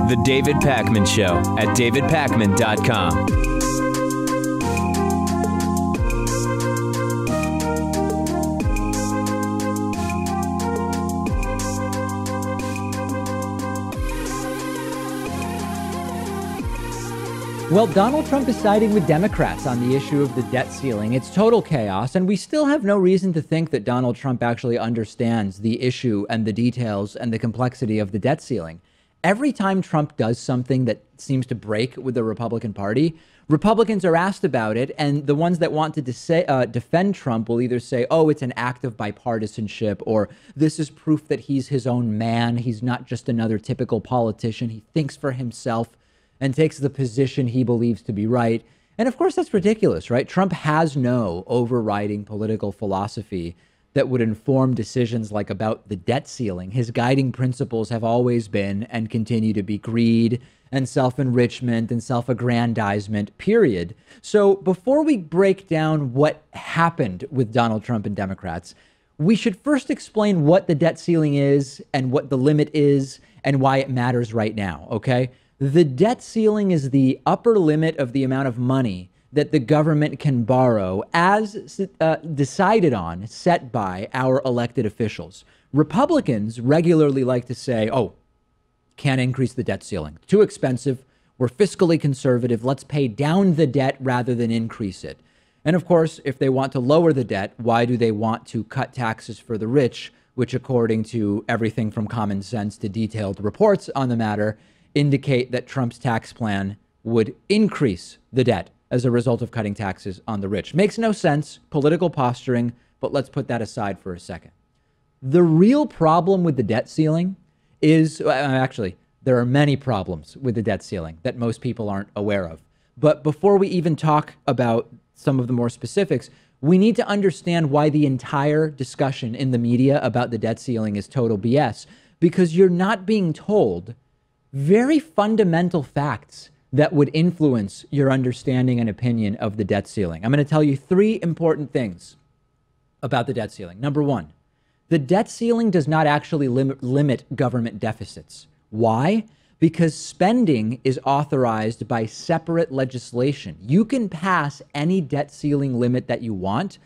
The David Pakman Show at davidpakman.com. Well, Donald Trump is siding with Democrats on the issue of the debt ceiling. It's total chaos, and we still have no reason to think that Donald Trump actually understands the issue and the details and the complexity of the debt ceiling. Every time Trump does something that seems to break with the Republican Party, Republicans are asked about it, and the ones that want to defend Trump will either say, oh, it's an act of bipartisanship, or this is proof that he's his own man. He's not just another typical politician. He thinks for himself and takes the position he believes to be right. And of course, that's ridiculous, right? Trump has no overriding political philosophy that would inform decisions like about the debt ceiling. His guiding principles have always been and continue to be greed and self-enrichment and self-aggrandizement, period. So before we break down what happened with Donald Trump and Democrats, we should first explain what the debt ceiling is and what the limit is and why it matters right now, okay? The debt ceiling is the upper limit of the amount of money that the government can borrow as decided on, set by our elected officials. Republicans regularly like to say, oh, can't increase the debt ceiling. Too expensive. We're fiscally conservative. Let's pay down the debt rather than increase it. And of course, if they want to lower the debt, why do they want to cut taxes for the rich, which according to everything from common sense to detailed reports on the matter, indicate that Trump's tax plan would increase the debt as a result of cutting taxes on the rich. Makes no sense, political posturing, but let's put that aside for a second. The real problem with the debt ceiling is, actually, there are many problems with the debt ceiling that most people aren't aware of. But before we even talk about some of the more specifics, we need to understand why the entire discussion in the media about the debt ceiling is total BS, because you're not being told very fundamental facts that would influence your understanding and opinion of the debt ceiling. I'm going to tell you three important things about the debt ceiling. Number one, the debt ceiling does not actually limit government deficits. Why? Because spending is authorized by separate legislation. You can pass any debt ceiling limit that you want,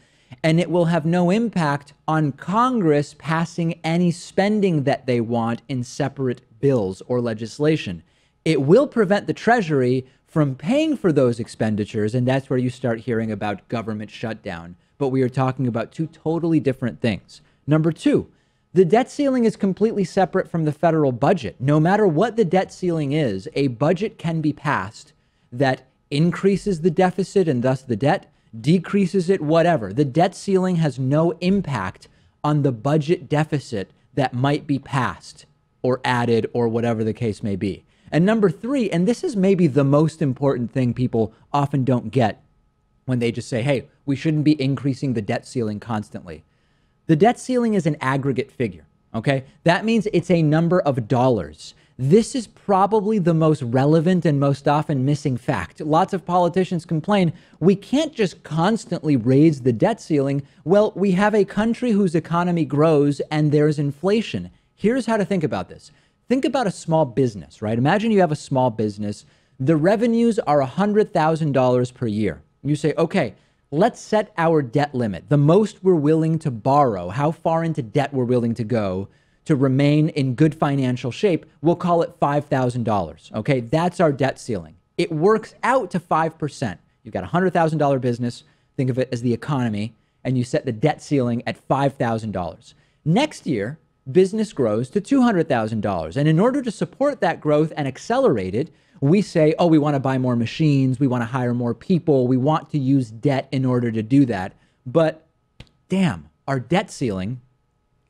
and it will have no impact on Congress passing any spending that they want in separate bills or legislation. It will prevent the Treasury from paying for those expenditures, and that's where you start hearing about government shutdown. But we are talking about two totally different things. Number two, the debt ceiling is completely separate from the federal budget. No matter what the debt ceiling is, a budget can be passed that increases the deficit and thus the debt, decreases it, whatever. The debt ceiling has no impact on the budget deficit that might be passed or added or whatever the case may be. And number three, and this is maybe the most important thing people often don't get when they just say, hey, we shouldn't be increasing the debt ceiling constantly. The debt ceiling is an aggregate figure, okay? That means it's a number of dollars. This is probably the most relevant and most often missing fact. Lots of politicians complain, we can't just constantly raise the debt ceiling. Well, we have a country whose economy grows and there's inflation. Here's how to think about this. Think about a small business, right? Imagine you have a small business. The revenues are $100,000 per year. You say, okay, let's set our debt limit, the most we're willing to borrow, how far into debt we're willing to go to remain in good financial shape. We'll call it $5,000. Okay, that's our debt ceiling. It works out to 5%. You've got a $100,000 business. Think of it as the economy, and you set the debt ceiling at $5,000. Next year, business grows to $200,000. And in order to support that growth and accelerate it, we say, oh, we want to buy more machines. We want to hire more people. We want to use debt in order to do that. But damn, our debt ceiling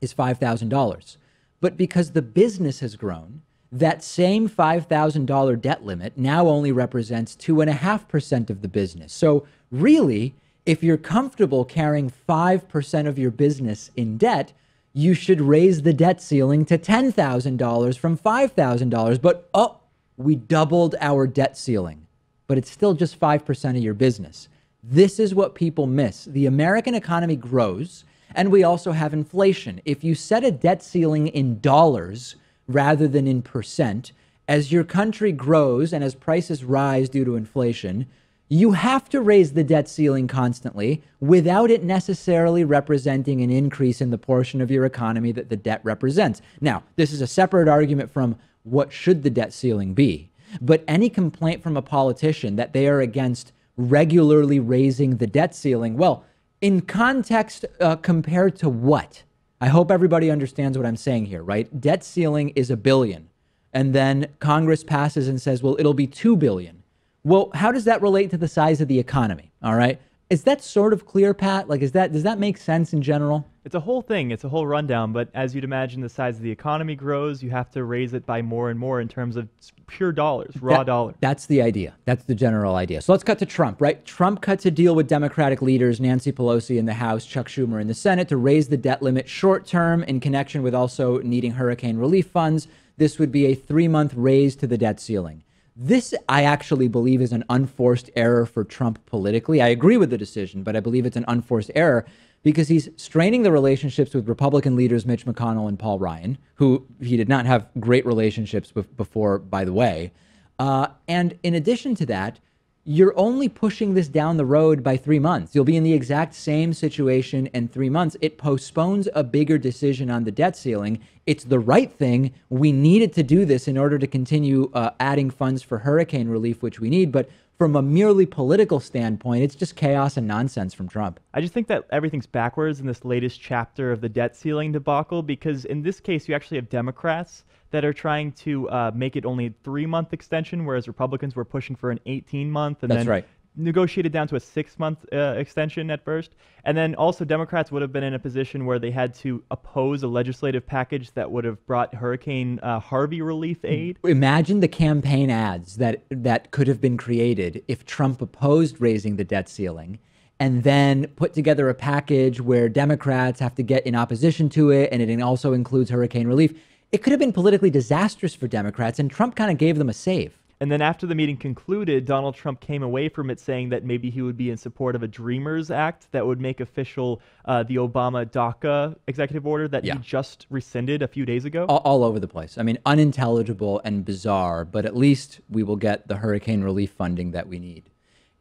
is $5,000. But because the business has grown, that same $5,000 debt limit now only represents 2.5% of the business. So really, if you're comfortable carrying 5% of your business in debt, you should raise the debt ceiling to $10,000 from $5,000. But, oh, we doubled our debt ceiling, but it's still just 5% of your business. This is what people miss. The American economy grows, and we also have inflation. If you set a debt ceiling in dollars rather than in percent, as your country grows and as prices rise due to inflation, you have to raise the debt ceiling constantly without it necessarily representing an increase in the portion of your economy that the debt represents. Now, this is a separate argument from what should the debt ceiling be. But any complaint from a politician that they are against regularly raising the debt ceiling, well, in context, compared to what? I hope everybody understands what I'm saying here, right? Debt ceiling is $1 billion. And then Congress passes and says, well, it'll be $2 billion. Well, how does that relate to the size of the economy? All right. Is that sort of clear, Pat? Like, does that make sense in general? It's a whole thing. It's a whole rundown. But as you'd imagine, the size of the economy grows. You have to raise it by more and more in terms of pure dollars, raw dollars. That's the idea. That's the general idea. So let's cut to Trump, right? Trump cuts a deal with Democratic leaders, Nancy Pelosi in the House, Chuck Schumer in the Senate, to raise the debt limit short term in connection with also needing hurricane relief funds. This would be a 3-month raise to the debt ceiling. This, I actually believe, is an unforced error for Trump politically. I agree with the decision, but I believe it's an unforced error because he's straining the relationships with Republican leaders Mitch McConnell and Paul Ryan, who he did not have great relationships with before, by the way. And in addition to that, you're only pushing this down the road by 3 months. You'll be in the exact same situation in 3 months. It postpones a bigger decision on the debt ceiling. It's the right thing. We needed to do this in order to continue adding funds for hurricane relief, which we need. But from a merely political standpoint, it's just chaos and nonsense from Trump. I just think that everything's backwards in this latest chapter of the debt ceiling debacle, because in this case, you actually have Democrats that are trying to make it only a 3-month extension, whereas Republicans were pushing for an 18-month and That's then right. negotiated down to a 6-month extension at first. And then also Democrats would have been in a position where they had to oppose a legislative package that would have brought Hurricane Harvey relief aid. Imagine the campaign ads that could have been created if Trump opposed raising the debt ceiling and then put together a package where Democrats have to get in opposition to it, and it also includes hurricane relief. It could have been politically disastrous for Democrats, and Trump kind of gave them a save. And then after the meeting concluded, Donald Trump came away from it saying that maybe he would be in support of a Dreamers Act that would make official the Obama DACA executive order that he just rescinded a few days ago. All over the place. I mean, unintelligible and bizarre, but at least we will get the hurricane relief funding that we need.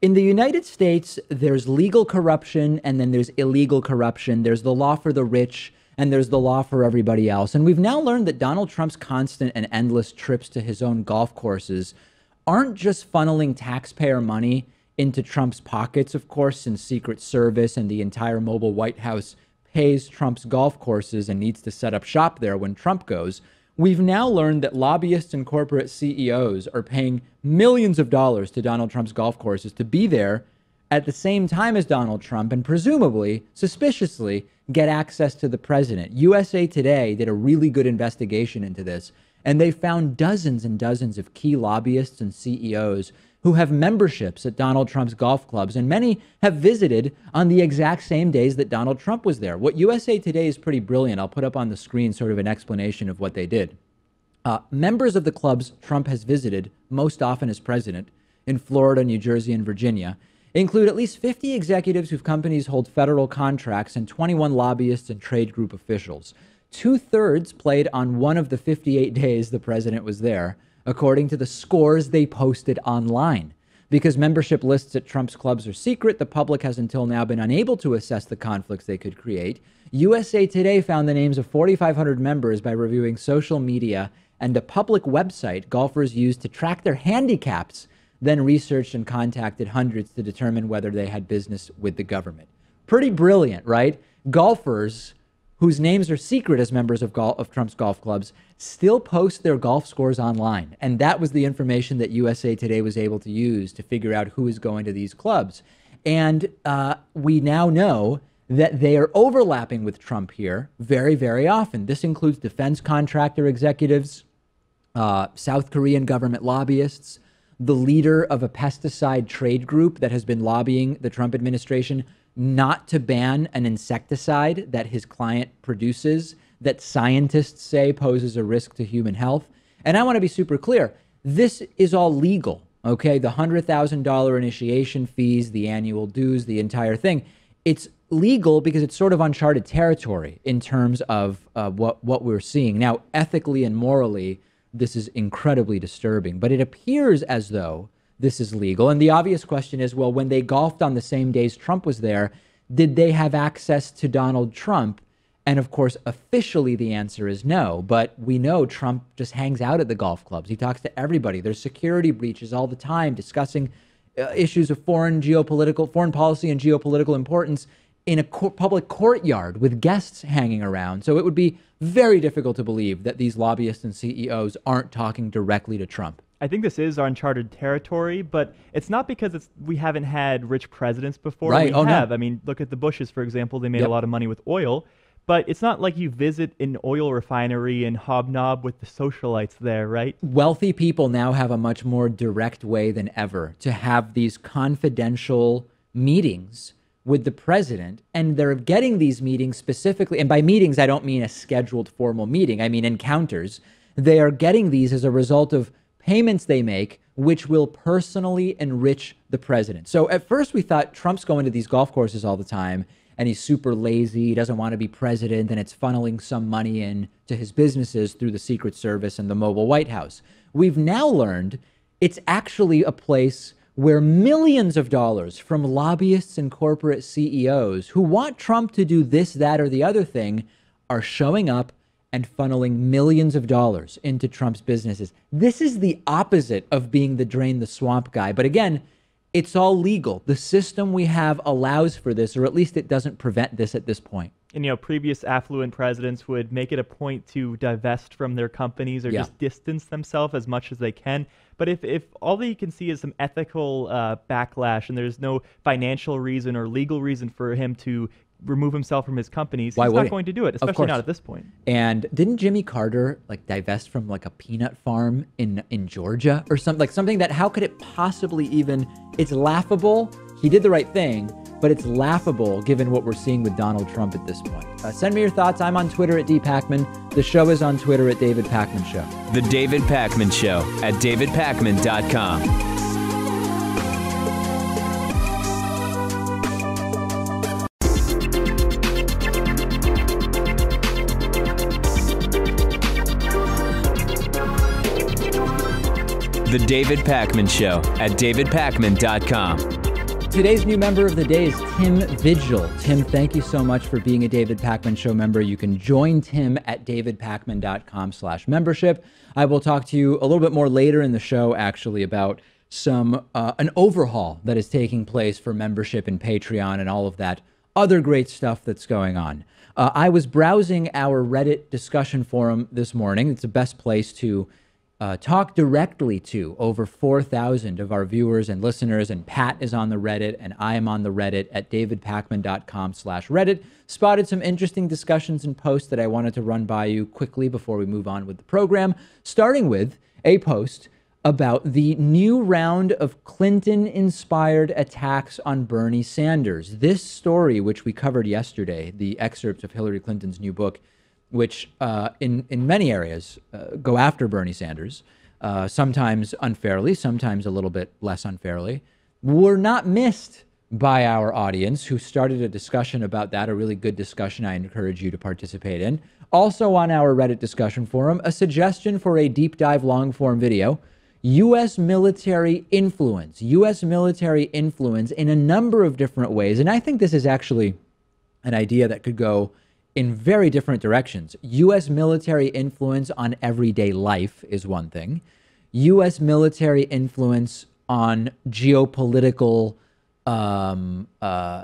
In the United States, there's legal corruption and then there's illegal corruption. There's the law for the rich and there's the law for everybody else. And we've now learned that Donald Trump's constant and endless trips to his own golf courses aren't just funneling taxpayer money into Trump's pockets, of course, since Secret Service and the entire mobile White House pays Trump's golf courses and needs to set up shop there when Trump goes. We've now learned that lobbyists and corporate CEOs are paying millions of dollars to Donald Trump's golf courses to be there at the same time as Donald Trump and presumably, suspiciously, get access to the president. USA Today did a really good investigation into this, and they found dozens and dozens of key lobbyists and CEOs who have memberships at Donald Trump's golf clubs, and many have visited on the exact same days that Donald Trump was there. What USA Today is pretty brilliant. I'll put up on the screen sort of an explanation of what they did. Members of the clubs Trump has visited most often as president in Florida, New Jersey, and Virginia include at least 50 executives whose companies hold federal contracts and 21 lobbyists and trade group officials. 2/3 played on one of the 58 days the president was there, according to the scores they posted online. Because membership lists at Trump's clubs are secret, the public has until now been unable to assess the conflicts they could create. USA Today found the names of 4,500 members by reviewing social media and a public website golfers used to track their handicaps, then researched and contacted hundreds to determine whether they had business with the government. Pretty brilliant, right? Golfers whose names are secret as members of Trump's golf clubs still post their golf scores online. And that was the information that USA Today was able to use to figure out who is going to these clubs. And we now know that they are overlapping with Trump here very, very often. This includes defense contractor executives, South Korean government lobbyists, the leader of a pesticide trade group that has been lobbying the Trump administration not to ban an insecticide that his client produces that scientists say poses a risk to human health. And I want to be super clear. This is all legal. Okay, the $100,000 initiation fees, the annual dues, the entire thing. It's legal because it's sort of uncharted territory in terms of what we're seeing. Now, ethically and morally, this is incredibly disturbing, but it appears as though this is legal. And the obvious question is, well, when they golfed on the same days Trump was there, did they have access to Donald Trump? And of course, officially, the answer is no. But we know Trump just hangs out at the golf clubs. He talks to everybody. There's security breaches all the time discussing issues of foreign policy and geopolitical importance in a public courtyard with guests hanging around. So it would be very difficult to believe that these lobbyists and CEOs aren't talking directly to Trump. I think this is uncharted territory, but it's not because we haven't had rich presidents before. Right. We have. No. I mean, look at the Bushes, for example. They made a lot of money with oil. But it's not like you visit an oil refinery and hobnob with the socialites there, right? Wealthy people now have a much more direct way than ever to have these confidential meetings with the president. And they're getting these meetings specifically. And by meetings, I don't mean a scheduled formal meeting. I mean encounters. They are getting these as a result of payments they make, which will personally enrich the president. So at first we thought Trump's going to these golf courses all the time and he's super lazy, he doesn't want to be president, and it's funneling some money in to his businesses through the Secret Service and the mobile White House. We've now learned it's actually a place where millions of dollars from lobbyists and corporate CEOs who want Trump to do this, that, or the other thing are showing up and funneling millions of dollars into Trump's businesses. This is the opposite of being the drain the swamp guy. But again, it's all legal. The system we have allows for this, or at least it doesn't prevent this at this point. And, previous affluent presidents would make it a point to divest from their companies or just distance themselves as much as they can. But if all that you can see is some ethical backlash and there's no financial reason or legal reason for him to remove himself from his companies, he's not going to do it, especially not at this point. And didn't Jimmy Carter divest from a peanut farm in Georgia or something? Something that, how could it possibly even, it's laughable. He did the right thing, but it's laughable given what we're seeing with Donald Trump at this point. Send me your thoughts. I'm on Twitter at @DPakman. The show is on Twitter at David Pakman Show. The David Pakman Show at davidpakman.com. The David Pakman Show at davidpakman.com. Today's new member of the day is Tim Vigil. Tim, thank you so much for being a David Pakman Show member. You can join Tim at davidpakman.com/membership. I will talk to you a little bit more later in the show, actually, about an overhaul that is taking place for membership and Patreon and all of that other great stuff that's going on. I was browsing our Reddit discussion forum this morning. It's the best place to talk directly to over 4,000 of our viewers and listeners. And Pat is on the Reddit, and I am on the Reddit at davidpakman.com/Reddit. Spotted some interesting discussions and posts that I wanted to run by you quickly before we move on with the program, starting with a post about the new round of Clinton-inspired attacks on Bernie Sanders. This story, which we covered yesterday, the excerpts of Hillary Clinton's new book, which in many areas go after Bernie Sanders, sometimes unfairly, sometimes a little bit less unfairly, were not missed by our audience, who started a discussion about that, a really good discussion I encourage you to participate in. Also on our Reddit discussion forum, a suggestion for a deep dive long form video, U.S. military influence in a number of different ways. And I think this is actually an idea that could go in very different directions. U.S. military influence on everyday life is one thing. U.S. military influence on geopolitical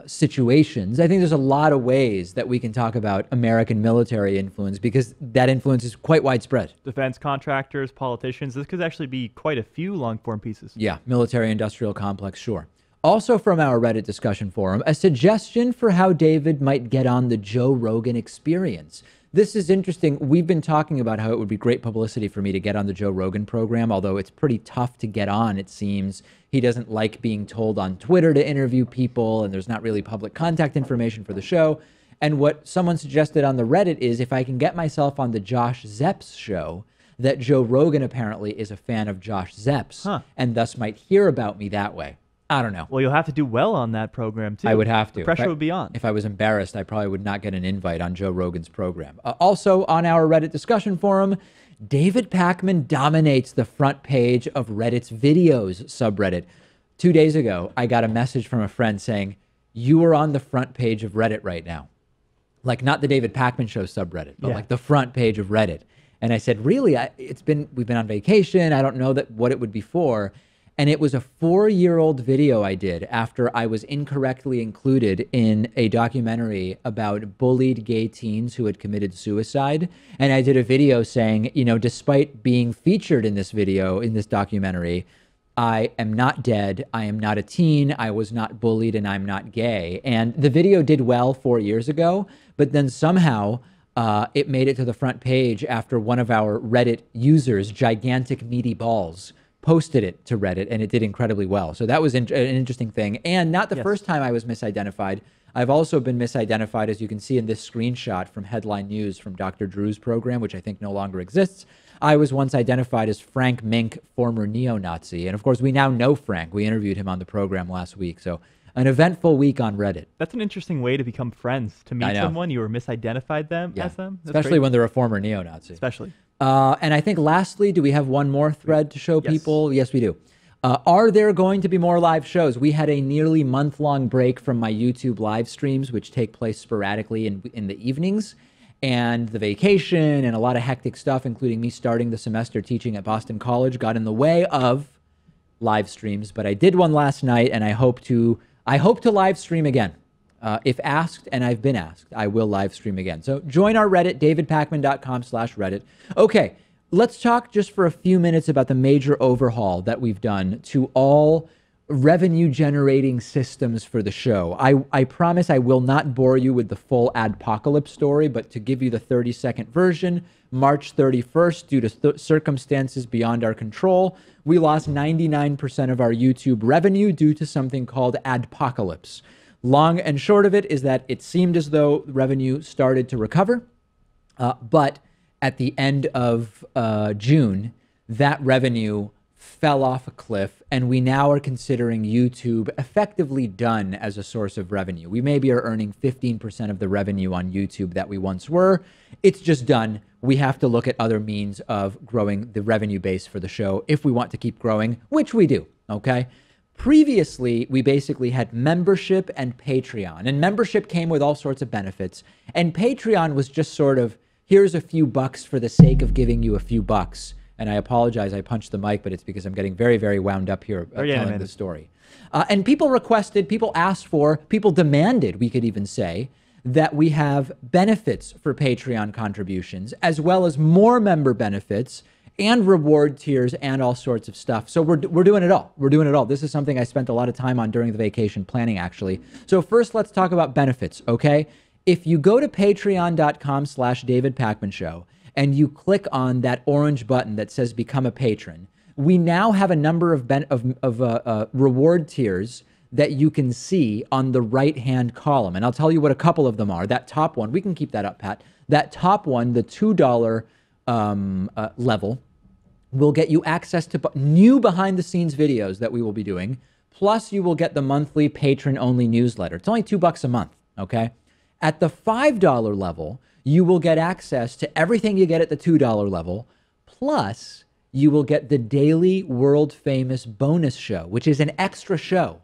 situations. I think there's a lot of ways that we can talk about American military influence, because that influence is quite widespread. Defense contractors, politicians. This could actually be quite a few long-form pieces. Yeah, military-industrial complex, sure. Also from our Reddit discussion forum, a suggestion for how David might get on the Joe Rogan Experience. This is interesting. We've been talking about how it would be great publicity for me to get on the Joe Rogan program, although it's pretty tough to get on, it seems. He doesn't like being told on Twitter to interview people, and there's not really public contact information for the show. And what someone suggested on the Reddit is, if I can get myself on the Josh Zepp's show, that Joe Rogan apparently is a fan of Josh Zepp's and thus might hear about me that way. I don't know. Well, you'll have to do well on that program, too. I would have to. The pressure would be on. If I was embarrassed, I probably would not get an invite on Joe Rogan's program. Also, on our Reddit discussion forum, David Pakman dominates the front page of Reddit's videos subreddit. 2 days ago, I got a message from a friend saying, you are on the front page of Reddit right now. Like, not the David Pakman Show subreddit, but like the front page of Reddit. And I said, really? We've been on vacation. I don't know what it would be for. And it was a 4-year-old video I did after I was incorrectly included in a documentary about bullied gay teens who had committed suicide. And I did a video saying, you know, despite being featured in this video, in this documentary, I am not dead. I am not a teen. I was not bullied, and I'm not gay. And the video did well 4 years ago, but then somehow it made it to the front page after one of our Reddit users, Gigantic Meaty Balls, posted it to Reddit, and it did incredibly well. So that was an interesting thing. And not the first time I was misidentified. I've also been misidentified, as you can see in this screenshot from Headline News from Dr. Drew's program, which I think no longer exists. I was once identified as Frank Mink, former neo-Nazi. And of course, we now know Frank. We interviewed him on the program last week. So an eventful week on Reddit. That's an interesting way to become friends, to meet someone you were misidentified as them. That's especially when they're a former neo-Nazi. Especially. And I think lastly, do we have one more thread to show people? Yes, we do. Are there going to be more live shows? We had a nearly month-long break from my YouTube live streams, which take place sporadically in the evenings. And the vacation and a lot of hectic stuff, including me starting the semester teaching at Boston College, got in the way of live streams. But I did one last night, and I hope to live stream again. If asked, and I've been asked, I will live stream again. So join our Reddit, davidpakman.com/Reddit. Okay, let's talk just for a few minutes about the major overhaul that we've done to all revenue-generating systems for the show. I promise I will not bore you with the full adpocalypse story, but to give you the 30-second version, March 31st, due to circumstances beyond our control, we lost 99% of our YouTube revenue due to something called adpocalypse. Long and short of it is that it seemed as though revenue started to recover, but at the end of June, that revenue fell off a cliff, and we now are considering YouTube effectively done as a source of revenue. We maybe are earning 15% of the revenue on YouTube that we once were. It's just done. We have to look at other means of growing the revenue base for the show if we want to keep growing, which we do, okay? Previously, we basically had membership and Patreon, and membership came with all sorts of benefits, and Patreon was just sort of, here's a few bucks for the sake of giving you a few bucks. And I apologize, I punched the mic, but it's because I'm getting very, very wound up here telling the story. And people requested, people asked for, people demanded, we could even say, that we have benefits for Patreon contributions, as well as more member benefits and reward tiers and all sorts of stuff. So we're doing it all. We're doing it all. This is something I spent a lot of time on during the vacation planning, actually. So first, let's talk about benefits, okay? If you go to patreon.com/David Pakman Show, and you click on that orange button that says become a patron, we now have a number of reward tiers that you can see on the right-hand column. And I'll tell you what a couple of them are. That top one, we can keep that up, Pat. That top one, the $2 level, will get you access to new behind-the-scenes videos that we will be doing. Plus, you will get the monthly patron-only newsletter. It's only $2 a month, okay? At the $5 level, you will get access to everything you get at the $2 level, plus you will get the daily world-famous bonus show, which is an extra show.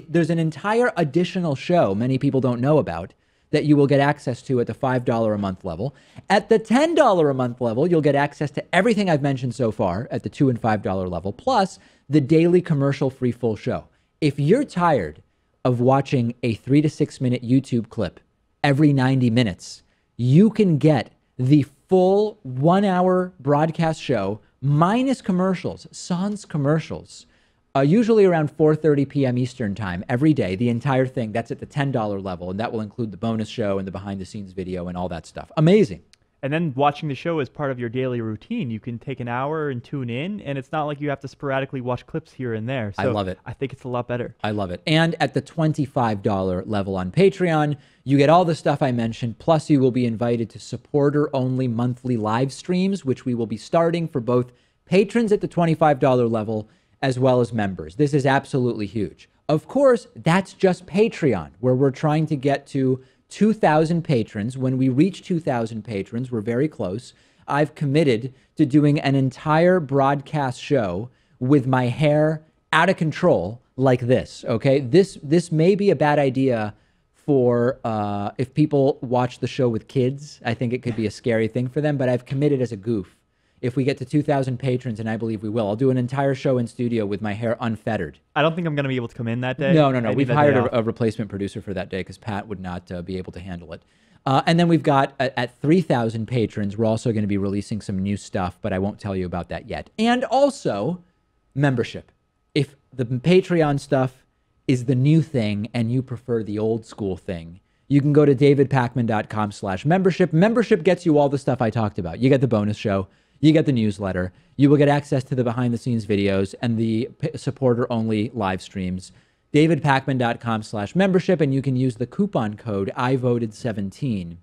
There's an entire additional show many people don't know about that you will get access to at the $5 a month level. At the $10 a month level, you'll get access to everything I've mentioned so far at the $2 and $5 level, plus the daily commercial-free full show. If you're tired of watching a 3 to 6 minute YouTube clip every 90 minutes, you can get the full 1 hour broadcast show minus commercials, sans commercials, usually around 4:30 p.m. Eastern time every day, the entire thing. That's at the $10 level, and that will include the bonus show and the behind the scenes video and all that stuff. Amazing. And then watching the show is part of your daily routine. You can take an hour and tune in, and it's not like you have to sporadically watch clips here and there. So I love it. I think it's a lot better. I love it. And at the $25 level on Patreon, you get all the stuff I mentioned, plus you will be invited to supporter-only monthly live streams, which we will be starting for both patrons at the $25 level as well as members. This is absolutely huge. Of course, that's just Patreon, where we're trying to get to 2,000 patrons. When we reach 2,000 patrons, we're very close. I've committed to doing an entire broadcast show with my hair out of control like this, okay? This may be a bad idea for if people watch the show with kids. I think it could be a scary thing for them, but I've committed as a goof. If we get to 2,000 patrons, and I believe we will, I'll do an entire show in studio with my hair unfettered. I don't think I'm going to be able to come in that day. No. We've hired a replacement producer for that day because Pat would not be able to handle it. And then we've got, at 3,000 patrons, we're also going to be releasing some new stuff, but I won't tell you about that yet. And also, membership. If the Patreon stuff is the new thing and you prefer the old school thing, you can go to davidpakman.com/membership. Membership gets you all the stuff I talked about. You get the bonus show. You get the newsletter. You will get access to the behind-the-scenes videos and the supporter-only live streams. davidpakman.com/membership, and you can use the coupon code IVoted17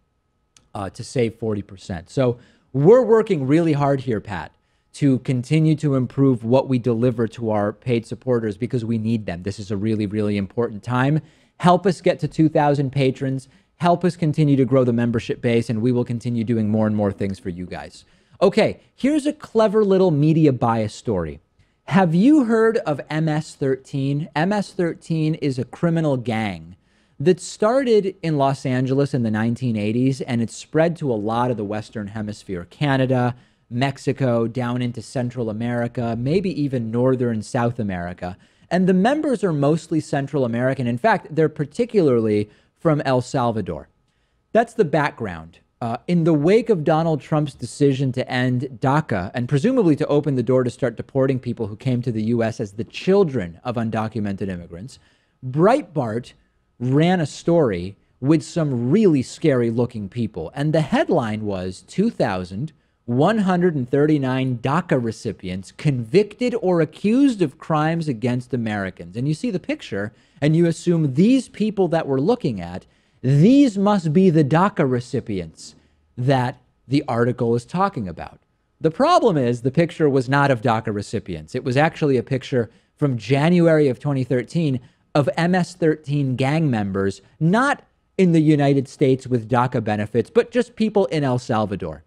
to save 40%. So we're working really hard here, Pat, to continue to improve what we deliver to our paid supporters because we need them. This is a really, really important time. Help us get to 2,000 patrons. Help us continue to grow the membership base, and we will continue doing more and more things for you guys. Okay, here's a clever little media bias story. Have you heard of MS-13? MS-13 is a criminal gang that started in Los Angeles in the 1980s, and it's spread to a lot of the Western Hemisphere, Canada, Mexico, down into Central America, maybe even Northern South America. And the members are mostly Central American. In fact, they're particularly from El Salvador. That's the background. In the wake of Donald Trump's decision to end DACA and presumably to open the door to start deporting people who came to the U.S. as the children of undocumented immigrants, Breitbart ran a story with some really scary looking people. And the headline was 2,139 DACA recipients convicted or accused of crimes against Americans. And you see the picture and you assume these people that we're looking at, these must be the DACA recipients that the article is talking about. The problem is the picture was not of DACA recipients. It was actually a picture from January of 2013 of MS-13 gang members, not in the United States with DACA benefits, but just people in El Salvador.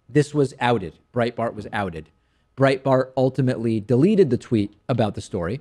This was outed. Breitbart was outed. Breitbart ultimately deleted the tweet about the story,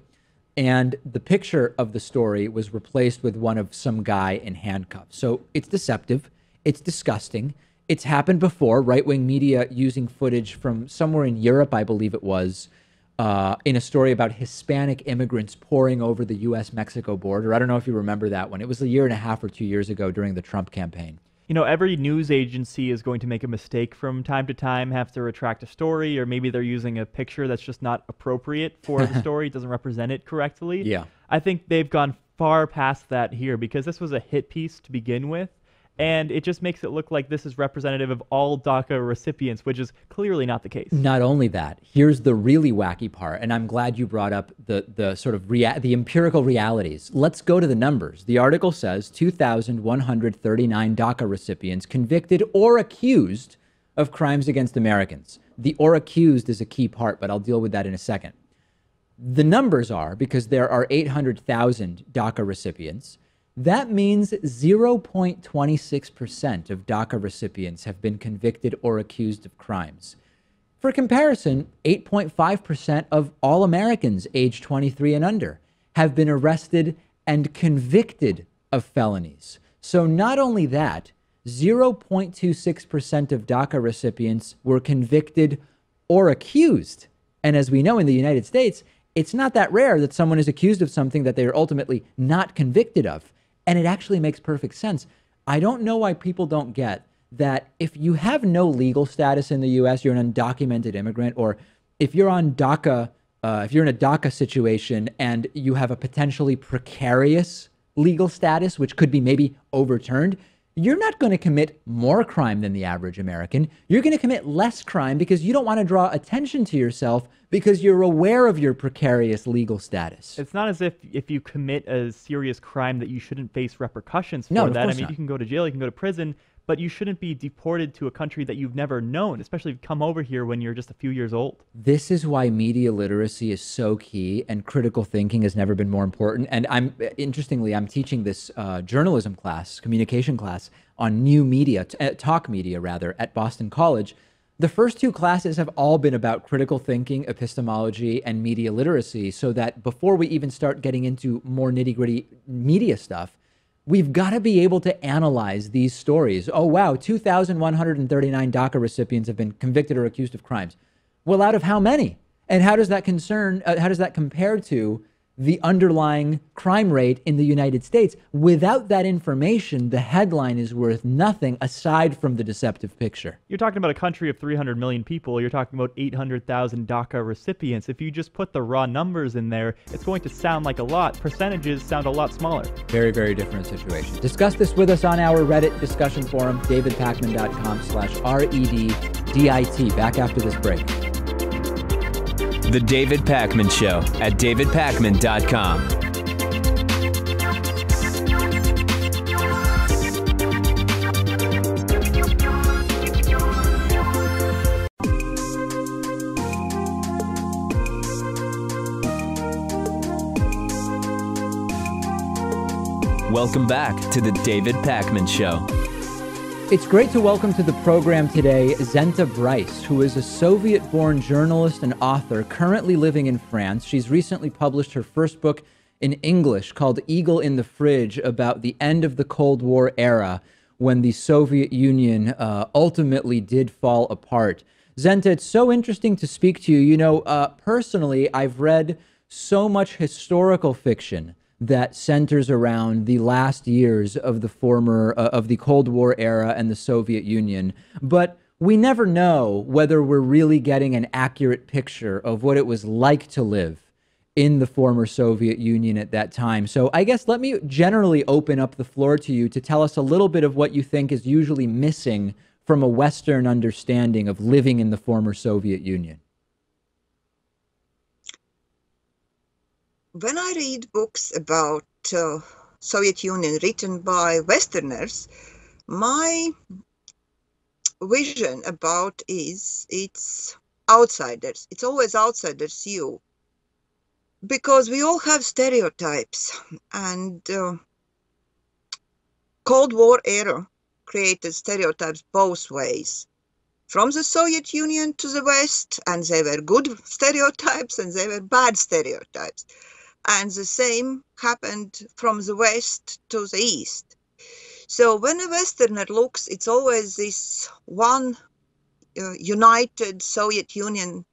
and the picture of the story was replaced with one of some guy in handcuffs. So it's deceptive. It's disgusting. It's happened before, right-wing media using footage from somewhere in Europe, I believe it was, in a story about Hispanic immigrants pouring over the U.S.-Mexico border. I don't know if you remember that one. It was a year and a half or 2 years ago during the Trump campaign. You know, every news agency is going to make a mistake from time to time, have to retract a story, or maybe they're using a picture that's just not appropriate for the story. It doesn't represent it correctly. Yeah. I think they've gone far past that here because this was a hit piece to begin with. And it just makes it look like this is representative of all DACA recipients, which is clearly not the case. Not only that, here's the really wacky part, and I'm glad you brought up the sort of the empirical realities. Let's go to the numbers. The article says 2,139 DACA recipients convicted or accused of crimes against Americans. The or accused is a key part, but I'll deal with that in a second. The numbers are, because there are 800,000 DACA recipients, that means 0.26% of DACA recipients have been convicted or accused of crimes. For comparison, 8.5% of all Americans aged 23 and under have been arrested and convicted of felonies. So not only that, 0.26% of DACA recipients were convicted or accused. And as we know in the United States, it's not that rare that someone is accused of something that they are ultimately not convicted of. And it actually makes perfect sense. I don't know why people don't get that if you have no legal status in the U.S., you're an undocumented immigrant, or if you're on DACA, if you're in a DACA situation and you have a potentially precarious legal status, which could be maybe overturned, you're not going to commit more crime than the average American. You're going to commit less crime because you don't want to draw attention to yourself because you're aware of your precarious legal status. It's not as if you commit a serious crime that you shouldn't face repercussions for No, that. of course not. You can go to jail, you can go to prison, but you shouldn't be deported to a country that you've never known, especially if you come over here when you're just a few years old. This is why media literacy is so key and critical thinking has never been more important. And interestingly, I'm teaching this journalism class, communication class on new media, talk media rather, at Boston College. The first two classes have all been about critical thinking, epistemology, and media literacy, so that before we even start getting into more nitty-gritty media stuff, we've got to be able to analyze these stories. Oh, wow, 2,139 DACA recipients have been convicted or accused of crimes. Well, out of how many? And how does that compare to the underlying crime rate in the United States? Without that information, the headline is worth nothing aside from the deceptive picture. You're talking about a country of 300 million people. You're talking about 800,000 DACA recipients. If you just put the raw numbers in there, it's going to sound like a lot. Percentages sound a lot smaller. Very, very different situation. Discuss this with us on our Reddit discussion forum, davidpakman.com/REDDIT. Back after this break. The David Pakman Show at davidpakman.com. Welcome back to the David Pakman Show. It's great to welcome to the program today Zenta Brice, who is a Soviet-born journalist and author currently living in France. She's recently published her first book in English called Eagle in the Fridge, about the end of the Cold War era when the Soviet Union ultimately did fall apart. Zenta, it's so interesting to speak to you. You know, personally, I've read so much historical fiction that centers around the last years of the Cold War era and the Soviet Union. But we never know whether we're really getting an accurate picture of what it was like to live in the former Soviet Union at that time. So I guess let me generally open up the floor to you to tell us a little bit of what you think is usually missing from a Western understanding of living in the former Soviet Union. When I read books about Soviet Union written by Westerners, my vision about it's outsiders. It's always outsiders' view, because we all have stereotypes, and Cold War era created stereotypes both ways. From the Soviet Union to the West, and they were good stereotypes and they were bad stereotypes. And the same happened from the West to the East. So when a Westerner looks, it's always this one united Soviet Union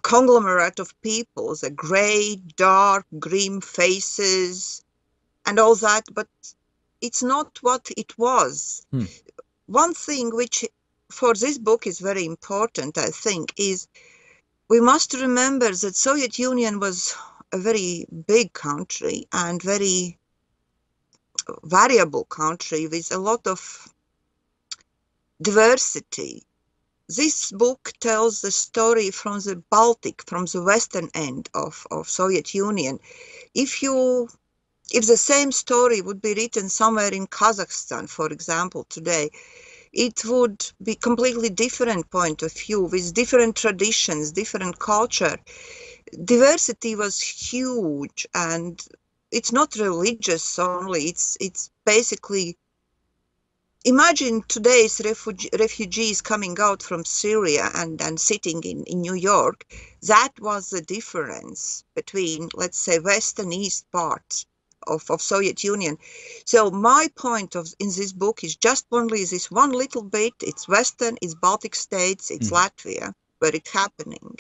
conglomerate of people, the gray, dark, grim faces and all that, but it's not what it was. One thing which for this book is very important, I think, is we must remember that Soviet Union was a very big country and very variable country with a lot of diversity. This book tells the story from the Baltic, from the western end of Soviet Union. If the same story would be written somewhere in Kazakhstan, for example, today, it would be completely different point of view with different traditions, different culture. Diversity was huge, and it's not religious only. It's basically, imagine today's refugees coming out from Syria and sitting in New York. That was the difference between, let's say, West and East parts of Soviet Union. So my point in this book is just only this one little bit. It's Western, it's Baltic states, it's Latvia, where it's happening.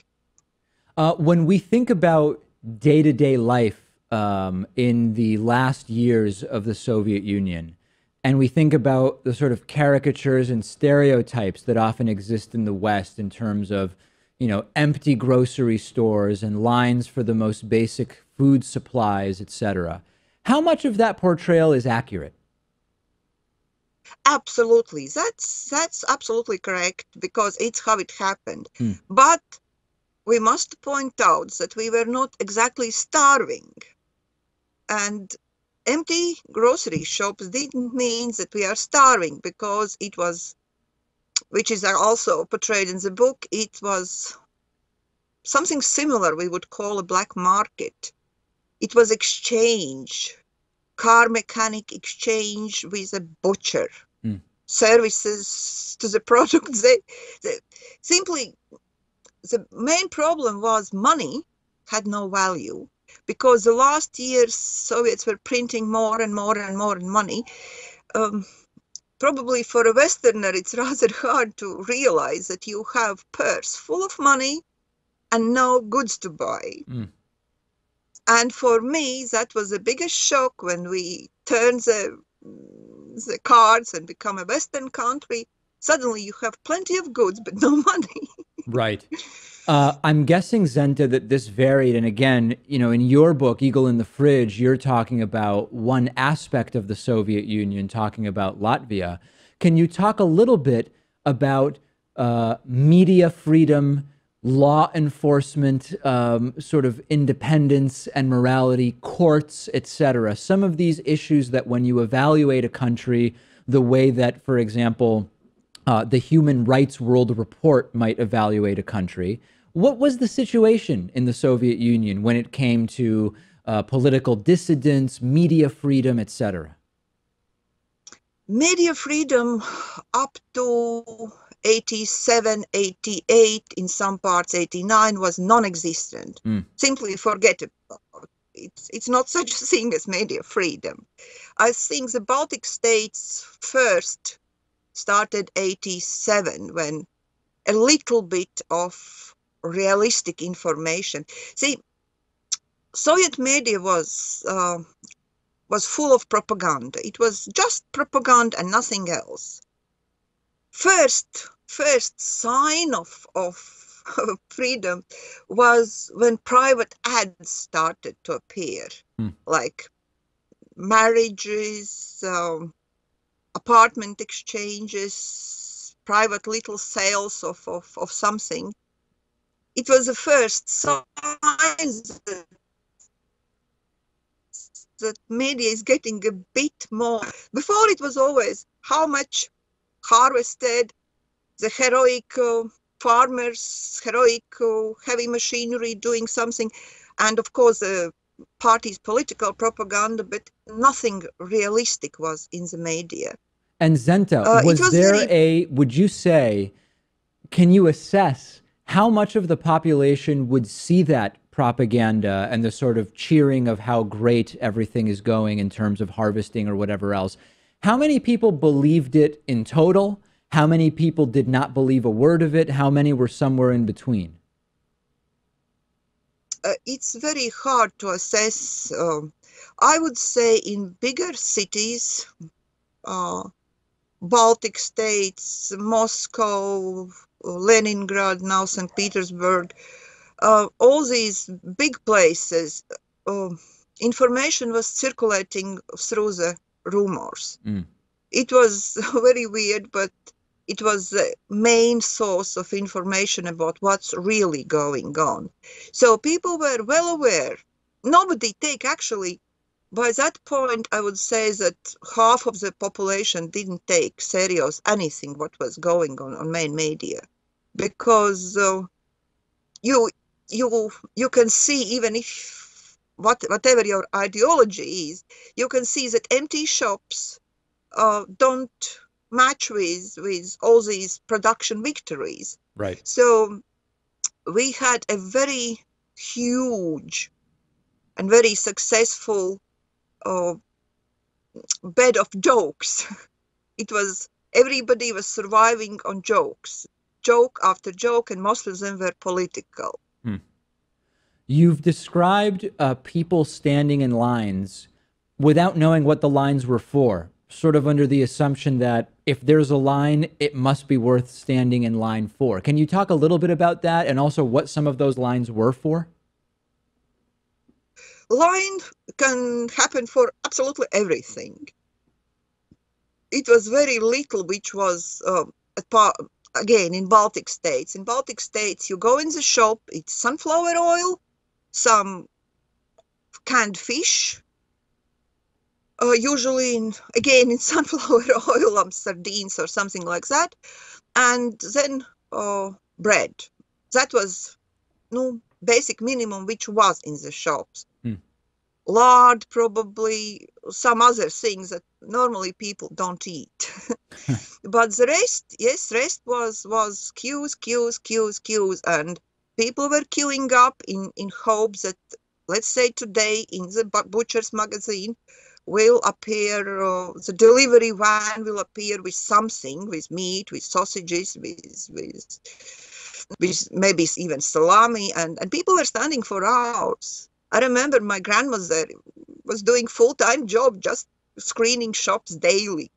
When we think about day-to-day life in the last years of the Soviet Union, and we think about the sort of caricatures and stereotypes that often exist in the West in terms of, you know, empty grocery stores and lines for the most basic food supplies, etc., how much of that portrayal is accurate? Absolutely. That's absolutely correct, because it's how it happened. But we must point out that we were not exactly starving. And empty grocery shops didn't mean that we are starving, because it was, which is also portrayed in the book, it was something similar we would call a black market. It was exchange, car mechanic exchange with a butcher, services to the product. Simply, the main problem was money had no value, because the last years Soviets were printing more and more and more money. Probably for a Westerner, it's rather hard to realize that you have purse full of money and no goods to buy. And for me, that was the biggest shock when we turned the cards and become a Western country. Suddenly you have plenty of goods, but no money. Right. I'm guessing, Zenta, that this varied. And again, you know, in your book, Eagle in the Fridge, you're talking about one aspect of the Soviet Union, talking about Latvia. Can you talk a little bit about media freedom, law enforcement, sort of independence and morality, courts, etc.? Some of these issues that when you evaluate a country, the way that, for example, the Human Rights World Report might evaluate a country. What was the situation in the Soviet Union when it came to political dissidents, media freedom, etc.? Media freedom up to 87, 88, in some parts 89, was non-existent. Simply forget about it. It's not such a thing as media freedom. I think the Baltic states first started 87, when a little bit of realistic information. See, Soviet media was full of propaganda. It was just propaganda and nothing else. First sign of freedom was when private ads started to appear, like marriages, apartment exchanges, private little sales of something. It was the first sign that media is getting a bit more. Before it was always how much harvested, the heroic farmers, heroic heavy machinery doing something, and of course the party's political propaganda, but nothing realistic was in the media. And Zenta, would you say, can you assess how much of the population would see that propaganda and the sort of cheering of how great everything is going in terms of harvesting or whatever else? How many people believed it in total? How many people did not believe a word of it? How many were somewhere in between? It's very hard to assess. I would say in bigger cities, Baltic states, Moscow, Leningrad, now St. Petersburg, all these big places, information was circulating through the rumors. It was very weird, but it was the main source of information about what's really going on. So people were well aware. Nobody actually, by that point, I would say that half of the population didn't take serious anything what was going on main media, because you can see, even if whatever your ideology is, you can see that empty shops don't match with all these production victories. Right. So we had a very huge and very successful bed of jokes. It was, everybody was surviving on jokes, joke after joke, and most of them were political. You've described people standing in lines without knowing what the lines were for, sort of under the assumption that if there's a line, it must be worth standing in line for. Can you talk a little bit about that, and also what some of those lines were for? Line can happen for absolutely everything. it was very little, which was again in Baltic states. In Baltic states, you go in the shop, it's sunflower oil, some canned fish, usually in sunflower oil, sardines or something like that, and then bread. That was no basic minimum which was in the shops. Lard, probably some other things that normally people don't eat. But the rest was queues, and people were queuing up in hopes that, let's say today in the butcher's magazine will appear, the delivery van will appear with something, with meat, with sausages, with maybe even salami, and people were standing for hours. I remember my grandmother was doing full-time job, just screening shops daily.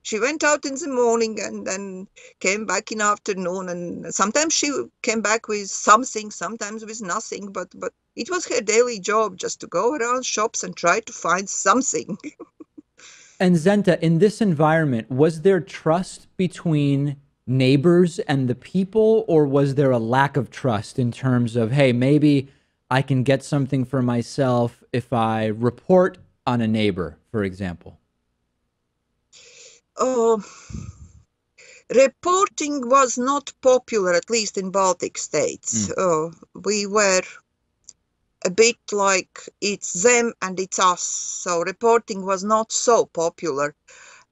She went out in the morning and then came back in the afternoon, and sometimes she came back with something, sometimes with nothing, but it was her daily job just to go around shops and try to find something. And Zenta, in this environment, was there trust between neighbors and the people, or was there a lack of trust in terms of, hey, maybe I can get something for myself if I report on a neighbor, for example? Reporting was not popular, at least in Baltic states. We were a bit like it's them and it's us. So reporting was not so popular.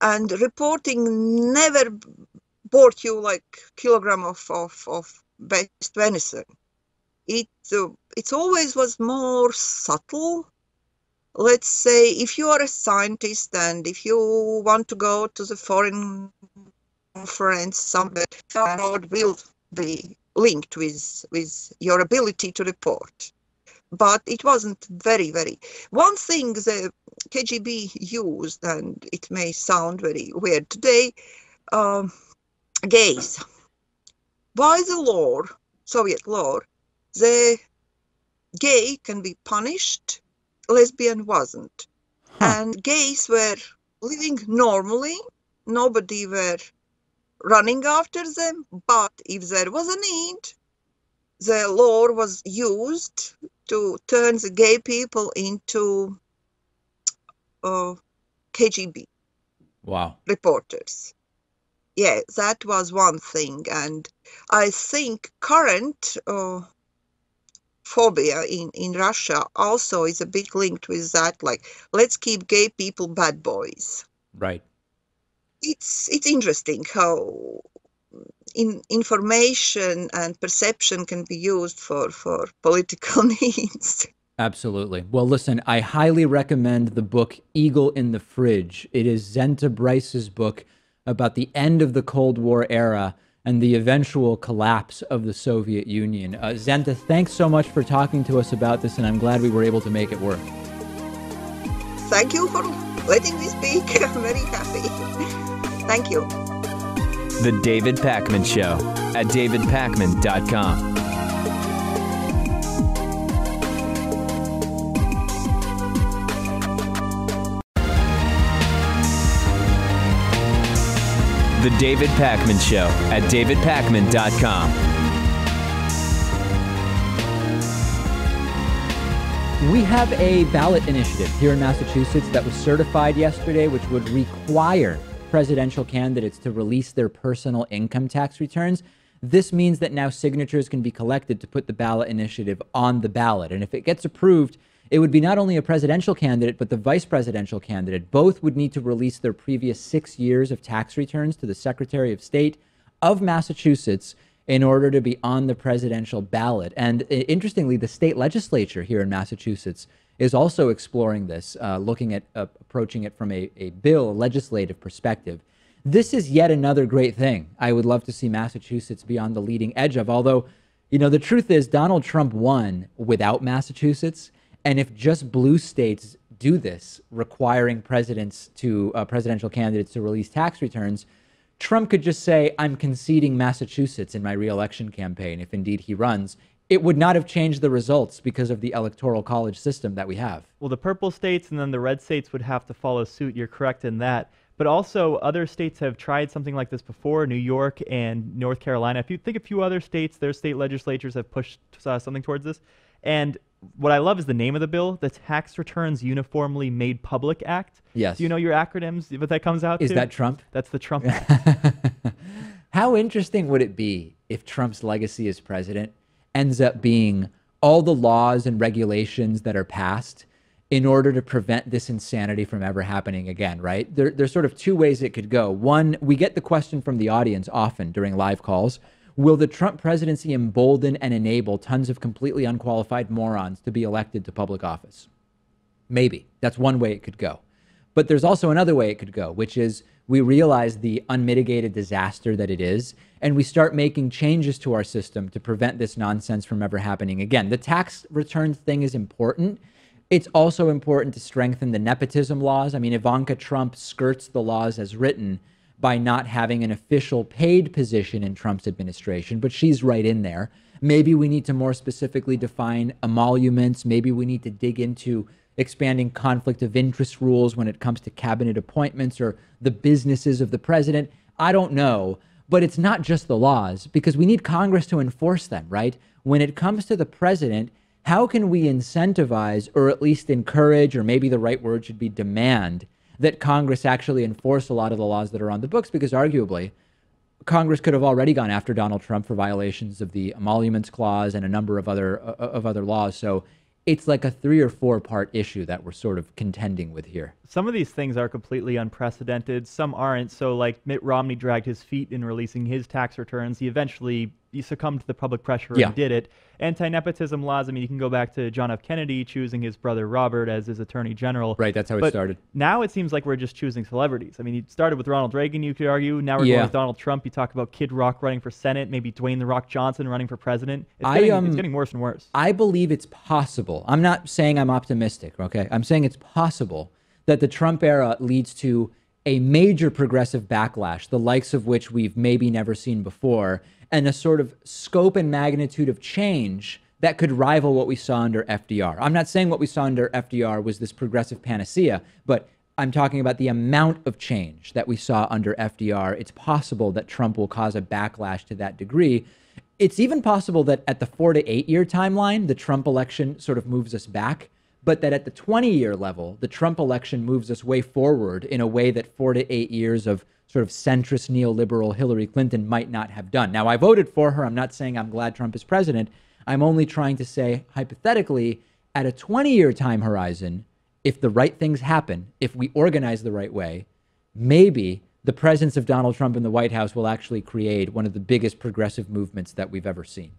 And reporting never bought you like a kilogram of best venison. It always was more subtle. Let's say if you are a scientist and if you want to go to the foreign conference, somewhere will be linked with your ability to report. But it wasn't very. One thing the KGB used, and it may sound very weird today, gays. By the law, Soviet law, the gay can be punished, lesbian wasn't. And gays were living normally, nobody were running after them, but if there was a need, the law was used to turn the gay people into KGB reporters. Yeah, that was one thing. And I think current phobia in Russia also is a bit linked with that, like, let's keep gay people bad boys. Right. It's interesting how information and perception can be used for political needs. Absolutely. Well, listen, I highly recommend the book Eagle in the Fridge. It is Zenta Brice's book about the end of the Cold War era and the eventual collapse of the Soviet Union. Zenta, thanks so much for talking to us about this, and I'm glad we were able to make it work. Thank you for letting me speak. I'm very happy. Thank you. The David Pakman Show at davidpakman.com. The David Pakman Show at davidpakman.com. We have a ballot initiative here in Massachusetts that was certified yesterday, which would require presidential candidates to release their personal income tax returns. This means that now signatures can be collected to put the ballot initiative on the ballot. And if it gets approved, it would be not only a presidential candidate, but the vice presidential candidate. Both would need to release their previous 6 years of tax returns to the Secretary of State of Massachusetts in order to be on the presidential ballot. And interestingly, the state legislature here in Massachusetts is also exploring this, looking at approaching it from a bill, a legislative perspective. This is yet another great thing I would love to see Massachusetts be on the leading edge of. Although, you know, the truth is Donald Trump won without Massachusetts. And if just blue states do this, requiring presidential candidates to release tax returns, Trump could just say, I'm conceding Massachusetts in my reelection campaign, if indeed he runs. It would not have changed the results because of the electoral college system that we have. Well, the purple states and then the red states would have to follow suit. You're correct in that. But also, other states have tried something like this before, New York and North Carolina. If you think a few other states, their state legislatures have pushed something towards this. And what I love is the name of the bill, the Tax Returns Uniformly Made Public Act. Yes. Do you know your acronyms, what that comes out to? Is that Trump? That's the Trump Act. How interesting would it be if Trump's legacy as president ends up being all the laws and regulations that are passed in order to prevent this insanity from ever happening again, right? There's sort of two ways it could go. One, we get the question from the audience often during live calls. Will the Trump presidency embolden and enable tons of completely unqualified morons to be elected to public office? Maybe. That's one way it could go. But there's also another way it could go, which is we realize the unmitigated disaster that it is, and we start making changes to our system to prevent this nonsense from ever happening again. The tax returns thing is important. It's also important to strengthen the nepotism laws. I mean, Ivanka Trump skirts the laws as written by not having an official paid position in Trump's administration, but she's right in there. Maybe we need to more specifically define emoluments. Maybe we need to dig into expanding conflict of interest rules when it comes to cabinet appointments or the businesses of the president. I don't know, but it's not just the laws, because we need Congress to enforce them, right? When it comes to the president, how can we incentivize, or at least encourage, or maybe the right word should be demand, that Congress actually enforce a lot of the laws that are on the books? Because arguably, Congress could have already gone after Donald Trump for violations of the emoluments clause and a number of other laws. So it's like a 3 or 4 part issue that we're sort of contending with here. Some of these things are completely unprecedented. Some aren't. So like Mitt Romney dragged his feet in releasing his tax returns. He succumbed to the public pressure and did it. Anti-nepotism laws, I mean, you can go back to John F. Kennedy choosing his brother Robert as his attorney general. Right, that's how it started. Now it seems like we're just choosing celebrities. I mean, it started with Ronald Reagan, you could argue. Now we're going with Donald Trump. You talk about Kid Rock running for Senate, maybe Dwayne "The Rock" Johnson running for president. It's getting worse and worse. I believe it's possible. I'm not saying I'm optimistic, okay? I'm saying it's possible that the Trump era leads to a major progressive backlash, the likes of which we've maybe never seen before, and a sort of scope and magnitude of change that could rival what we saw under FDR. I'm not saying what we saw under FDR was this progressive panacea, but I'm talking about the amount of change that we saw under FDR. It's possible that Trump will cause a backlash to that degree. It's even possible that at the 4 to 8 year timeline, the Trump election sort of moves us back, but that at the 20-year level, the Trump election moves us way forward in a way that 4 to 8 years of sort of centrist neoliberal Hillary Clinton might not have done. Now, I voted for her. I'm not saying I'm glad Trump is president. I'm only trying to say, hypothetically, at a 20-year time horizon, if the right things happen, if we organize the right way, maybe the presence of Donald Trump in the White House will actually create one of the biggest progressive movements that we've ever seen.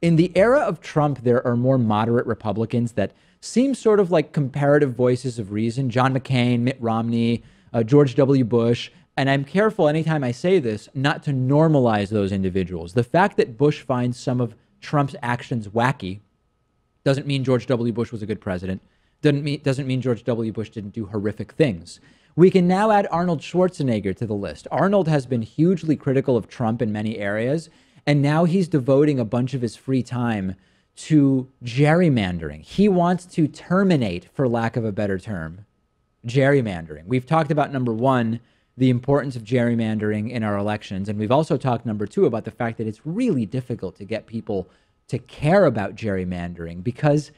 In the era of Trump, there are more moderate Republicans that seem sort of like comparative voices of reason. John McCain, Mitt Romney, George W. Bush. And I'm careful anytime I say this not to normalize those individuals. The fact that Bush finds some of Trump's actions wacky doesn't mean George W. Bush was a good president. Doesn't mean George W. Bush didn't do horrific things. We can now add Arnold Schwarzenegger to the list. Arnold has been hugely critical of Trump in many areas, and now he's devoting a bunch of his free time to gerrymandering. He wants to terminate, for lack of a better term, gerrymandering. We've talked about, number one, the importance of gerrymandering in our elections. And we've also talked, number two, about the fact that it's really difficult to get people to care about gerrymandering because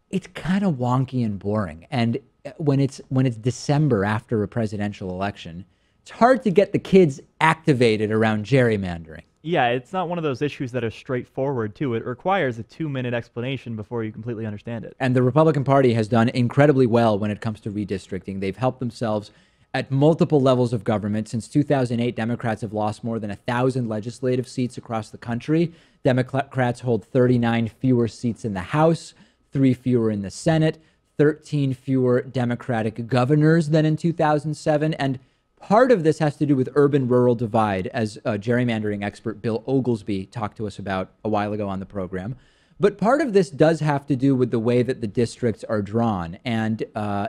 it's kind of wonky and boring. And when it's December after a presidential election, it's hard to get the kids activated around gerrymandering. Yeah, it's not one of those issues that are straightforward, too. It requires a 2-minute explanation before you completely understand it. And the Republican Party has done incredibly well when it comes to redistricting. They've helped themselves at multiple levels of government. Since 2008, Democrats have lost more than 1,000 legislative seats across the country. Democrats hold 39 fewer seats in the House, 3 fewer in the Senate, 13 fewer Democratic governors than in 2007. And part of this has to do with urban-rural divide, as gerrymandering expert Bill Oglesby talked to us about a while ago on the program. But part of this does have to do with the way that the districts are drawn. And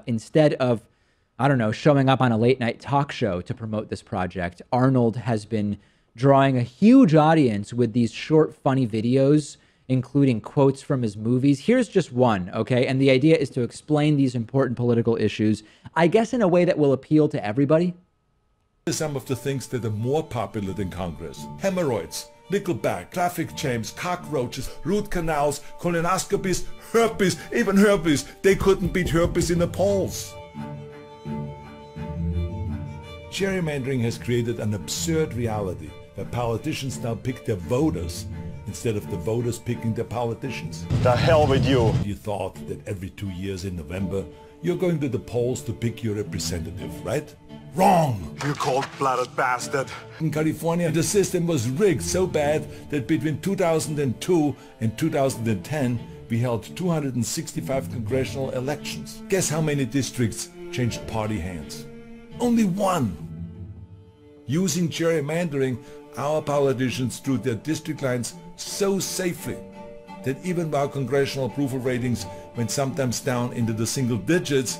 instead of showing up on a late night talk show to promote this project, Arnold has been drawing a huge audience with these short, funny videos, including quotes from his movies. Here's just one, okay? And the idea is to explain these important political issues, I guess, in a way that will appeal to everybody. Some of the things that are more popular than Congress: hemorrhoids, nickelback, traffic jams, cockroaches, root canals, colonoscopies, herpes, even herpes. They couldn't beat herpes in the polls. Gerrymandering has created an absurd reality where politicians now pick their voters instead of the voters picking their politicians. The hell with you. You thought that every 2 years in November, you're going to the polls to pick your representative, right? Wrong! You cold-blooded bastard. In California, the system was rigged so bad that between 2002 and 2010, we held 265 congressional elections. Guess how many districts changed party hands? Only one. Using gerrymandering, our politicians drew their district lines so safely that even while congressional approval ratings went sometimes down into the single digits,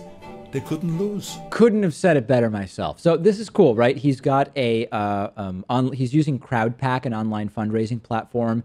they couldn't lose. Couldn't have said it better myself. So this is cool, right? He's got a he's using CrowdPack, an online fundraising platform,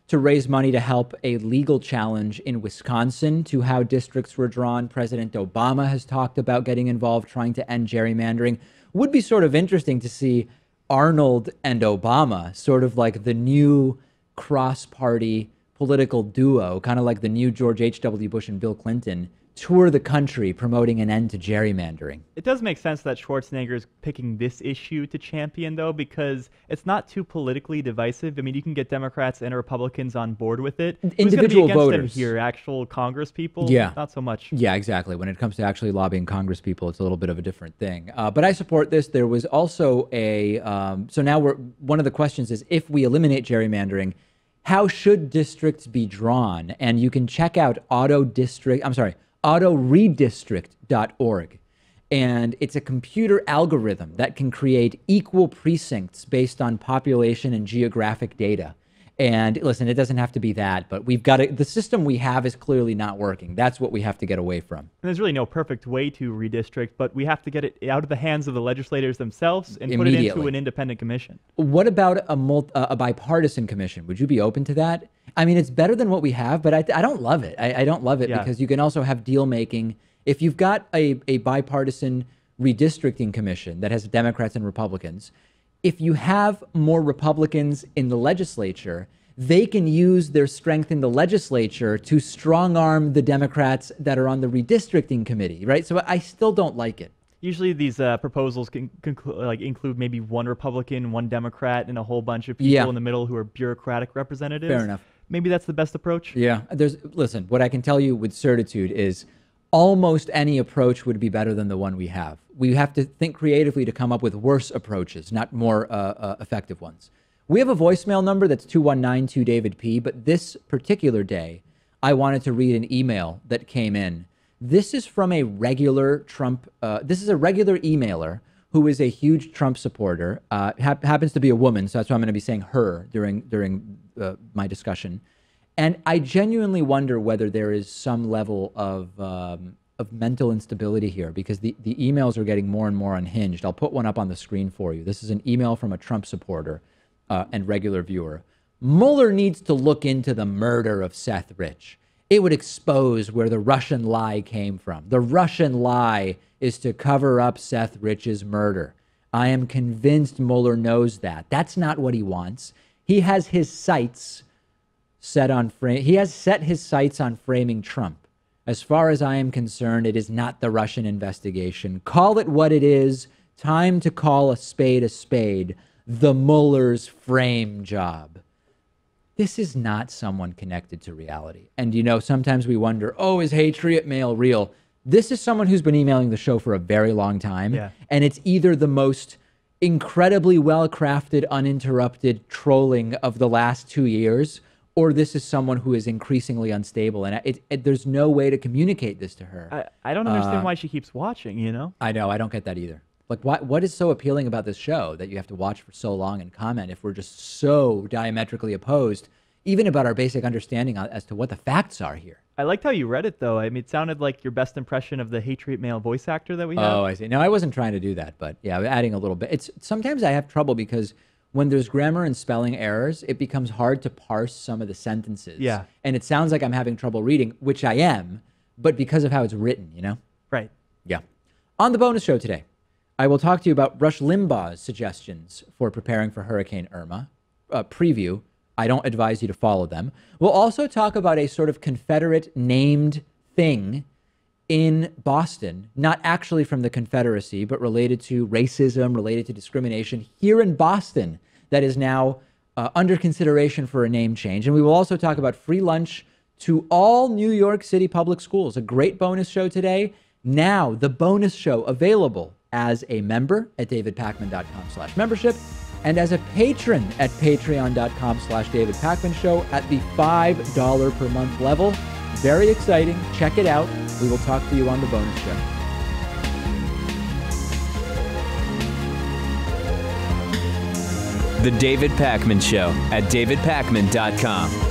to raise money to help a legal challenge in Wisconsin to how districts were drawn. President Obama has talked about getting involved, trying to end gerrymandering. Would be sort of interesting to see Arnold and Obama, sort of like the new cross-party political duo, kind of like the new George H.W. Bush and Bill Clinton, tour the country promoting an end to gerrymandering. It does make sense that Schwarzenegger is picking this issue to champion, though, because it's not too politically divisive. I mean, you can get Democrats and Republicans on board with it. Individual Who's voters him here, actual Congress people? Yeah. Not so much. Yeah, exactly. When it comes to actually lobbying Congress people, it's a little bit of a different thing. But I support this. There was also a, so now one of the questions is, if we eliminate gerrymandering, how should districts be drawn? And you can check out autoredistrict.org. And it's a computer algorithm that can create equal precincts based on population and geographic data. And listen, it doesn't have to be that, but we've got to, the system we have is clearly not working. That's what we have to get away from. And there's really no perfect way to redistrict, but we have to get it out of the hands of the legislators themselves and put it into an independent commission. What about a bipartisan commission? Would you be open to that? I mean, it's better than what we have, but I don't love it. I don't love it because you can also have deal making. If you've got a bipartisan redistricting commission that has Democrats and Republicans, if you have more Republicans in the legislature, they can use their strength in the legislature to strong arm the Democrats that are on the redistricting committee, right? So I still don't like it. Usually these proposals can include maybe one Republican, one Democrat, and a whole bunch of people in the middle who are bureaucratic representatives. Fair enough. Maybe that's the best approach. Yeah. Listen, what I can tell you with certitude is almost any approach would be better than the one we have. We have to think creatively to come up with worse approaches, not more effective ones. We have a voicemail number that's 219-2-DAVID-P, but this particular day, I wanted to read an email that came in. This is from a regular Trump, this is a regular emailer who is a huge Trump supporter, happens to be a woman, so that's why I'm going to be saying her during my discussion. And I genuinely wonder whether there is some level of mental instability here, because the emails are getting more and more unhinged. I'll put one up on the screen for you. This is an email from a Trump supporter and regular viewer. Mueller needs to look into the murder of Seth Rich. It would expose where the Russian lie came from. The Russian lie is to cover up Seth Rich's murder. I am convinced Mueller knows that. That's not what he wants. He has his sights set on he has set his sights on framing Trump. As far as I am concerned, it is not the Russian investigation. Call it what it is. Time to call a spade a spade. The Mueller's frame job. This is not someone connected to reality. And, you know, sometimes we wonder, oh, is Patriot Mail real? This is someone who's been emailing the show for a very long time. Yeah. And it's either the most incredibly well-crafted, uninterrupted trolling of the last 2 years, or this is someone who is increasingly unstable. And there's no way to communicate this to her. I don't understand why she keeps watching, you know? I know. I don't get that either. Like, what is so appealing about this show that you have to watch for so long and comment if we're just so diametrically opposed, even about our basic understanding as to what the facts are here? I liked how you read it, though. I mean, it sounded like your best impression of the Patriot Mail voice actor that we have. Oh, I see. No, I wasn't trying to do that, but yeah, adding a little bit. Sometimes I have trouble because when there's grammar and spelling errors, it becomes hard to parse some of the sentences. Yeah. And it sounds like I'm having trouble reading, which I am, but because of how it's written, you know? Right. Yeah. On the bonus show today, I will talk to you about Rush Limbaugh's suggestions for preparing for Hurricane Irma. Preview. I don't advise you to follow them. We'll also talk about a sort of Confederate named thing in Boston, not actually from the Confederacy, but related to racism, related to discrimination here in Boston, that is now under consideration for a name change. And we will also talk about free lunch to all New York City public schools. A great bonus show today. Now, the bonus show available as a member at davidpakman.com/membership and as a patron at patreon.com/David Pakman Show at the $5 per month level. Very exciting. Check it out. We will talk to you on the bonus show. The David Pakman Show at davidpakman.com.